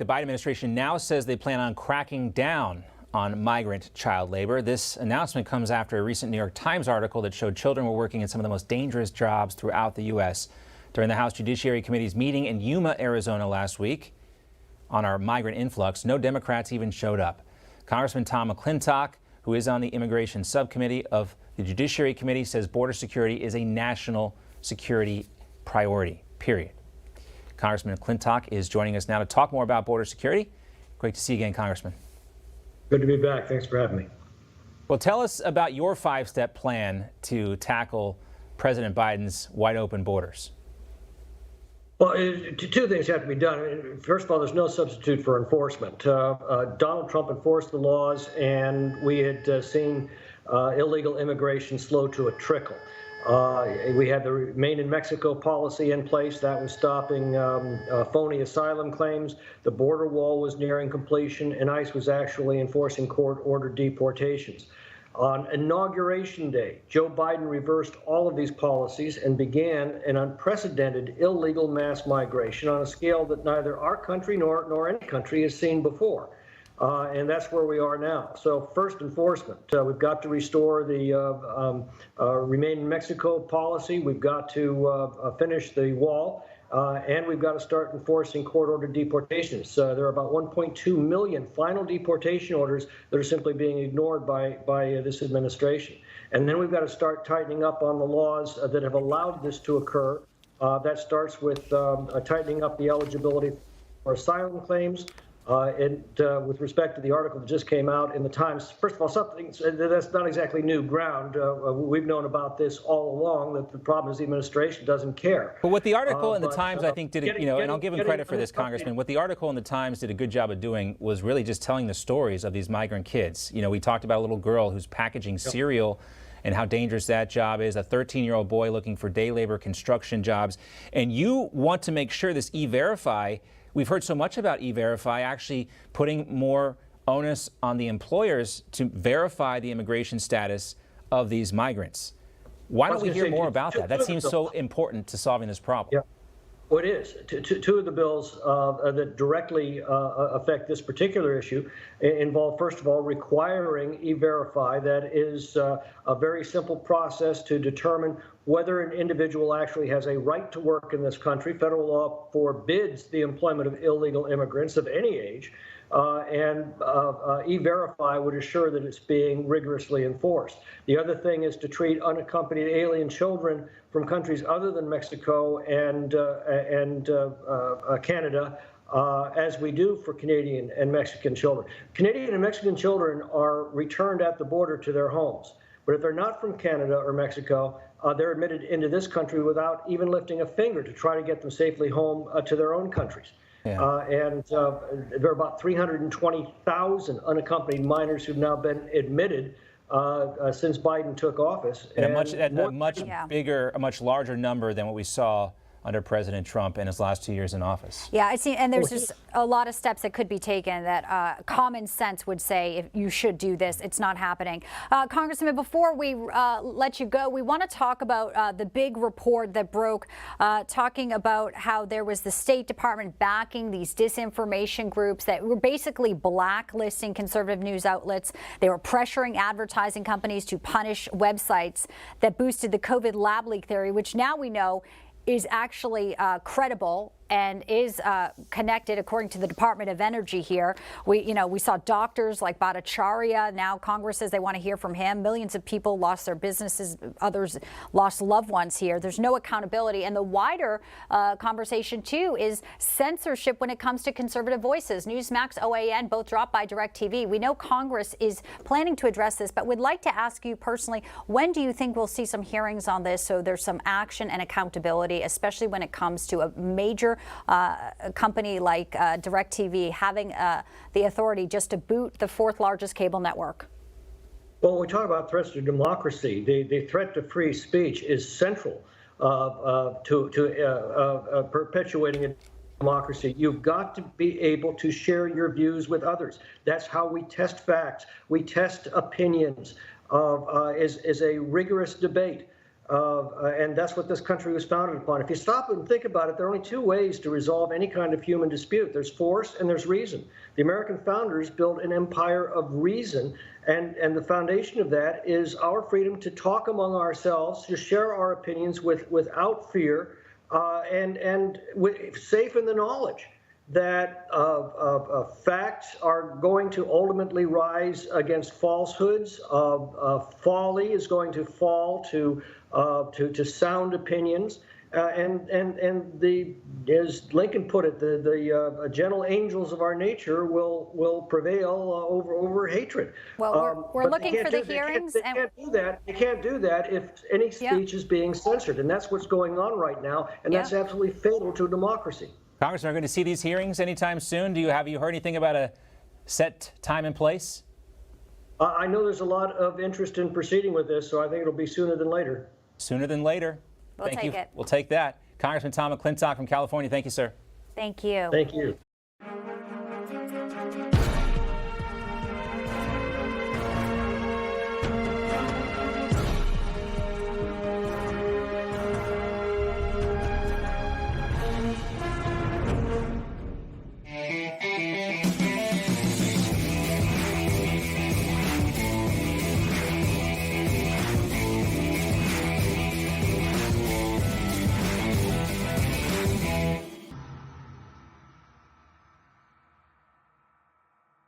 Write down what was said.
The Biden administration now says they plan on cracking down on migrant child labor. This announcement comes after a recent New York Times article that showed children were working in some of the most dangerous jobs throughout the U.S. During the House Judiciary Committee's meeting in Yuma, Arizona last week on our migrant influx, no Democrats even showed up. Congressman Tom McClintock, who is on the Immigration Subcommittee of the Judiciary Committee, says border security is a national security priority, period. Congressman McClintock is joining us now to talk more about border security. Great to see you again, Congressman. Good to be back. Thanks for having me. Well, tell us about your five-step plan to tackle President Biden's wide open borders. Well, two things have to be done. First of all, there's no substitute for enforcement. Donald Trump enforced the laws, and we had seen illegal immigration slow to a trickle. We had the Remain in Mexico policy in place that was stopping phony asylum claims. The border wall was nearing completion, and ICE was actually enforcing court-ordered deportations. On Inauguration Day, Joe Biden reversed all of these policies and began an unprecedented illegal mass migration on a scale that neither our country nor any country has seen before. And that's where we are now. So first, enforcement. We've got to restore the Remain in Mexico policy. We've got to finish the wall. And we've got to start enforcing court-ordered deportations. There are about 1.2 million final deportation orders that are simply being ignored by this administration. And then we've got to start tightening up on the laws that have allowed this to occur. That starts with tightening up the eligibility for asylum claims. With respect to the article that just came out in the Times, first of all, something that's not exactly new ground. We've known about this all along, that the problem is the administration doesn't care. But what the article in the Times, I think, did, and I'll give him credit for this, Congressman, what the article in the Times did a good job of doing was really just telling the stories of these migrant kids. You know, we talked about a little girl who's packaging cereal and how dangerous that job is, a 13-year-old boy looking for day labor construction jobs. And you want to make sure this E-Verify, we've heard so much about E-Verify actually putting more onus on the employers to verify the immigration status of these migrants. Why don't we hear more about that? That seems so important to solving this problem. Yeah. Well, it is. Two of the bills that directly affect this particular issue involve, first of all, requiring E-Verify. That is a very simple process to determine whether an individual actually has a right to work in this country. Federal law forbids the employment of illegal immigrants of any age, and E-Verify would assure that it's being rigorously enforced. The other thing is to treat unaccompanied alien children from countries other than Mexico and Canada as we do for Canadian and Mexican children. Canadian and Mexican children are returned at the border to their homes. But if they're not from Canada or Mexico, they're admitted into this country without even lifting a finger to try to get them safely home to their own countries. Yeah. There are about 320,000 unaccompanied minors who've now been admitted since Biden took office. And a much larger number than what we saw under President Trump in his last 2 years in office. Yeah, I see, and there's just a lot of steps that could be taken that common sense would say if you should do this. It's not happening. Congressman, before we let you go, we want to talk about the big report that broke talking about how there was the State Department backing these disinformation groups that were basically blacklisting conservative news outlets. They were pressuring advertising companies to punish websites that boosted the COVID lab leak theory, which now we know is actually credible and is connected, according to the Department of Energy here. We saw doctors like Bhattacharya. Now Congress says they want to hear from him. Millions of people lost their businesses. Others lost loved ones here. There's no accountability. And the wider conversation, too, is censorship when it comes to conservative voices. Newsmax, OAN, both dropped by DirecTV. We know Congress is planning to address this, but would like to ask you personally, when do you think we'll see some hearings on this so there's some action and accountability, especially when it comes to a major company like DirecTV having the authority just to boot the fourth largest cable network? Well, when we talk about threats to democracy, the threat to free speech is central to perpetuating a democracy. You've got to be able to share your views with others. That's how we test facts. We test opinions. Is a rigorous debate. And that's what this country was founded upon. If you stop and think about it, there are only two ways to resolve any kind of human dispute. There's force and there's reason. The American founders built an empire of reason, and the foundation of that is our freedom to talk among ourselves, to share our opinions without fear, and safe in the knowledge that facts are going to ultimately rise against falsehoods. Folly is going to fall to sound opinions, and as Lincoln put it, the gentle angels of our nature will prevail over hatred. Well, we're looking for the hearings. They can't do that. You can't do that if any speech is being censored, and that's what's going on right now, and that's absolutely fatal to democracy. Congressman, are we going to see these hearings anytime soon? Have you heard anything about a set time and place? I know there's a lot of interest in proceeding with this, so I think it'll be sooner than later. Sooner than later. We'll take it. We'll take that. Congressman Tom McClintock from California, thank you, sir. Thank you. Thank you.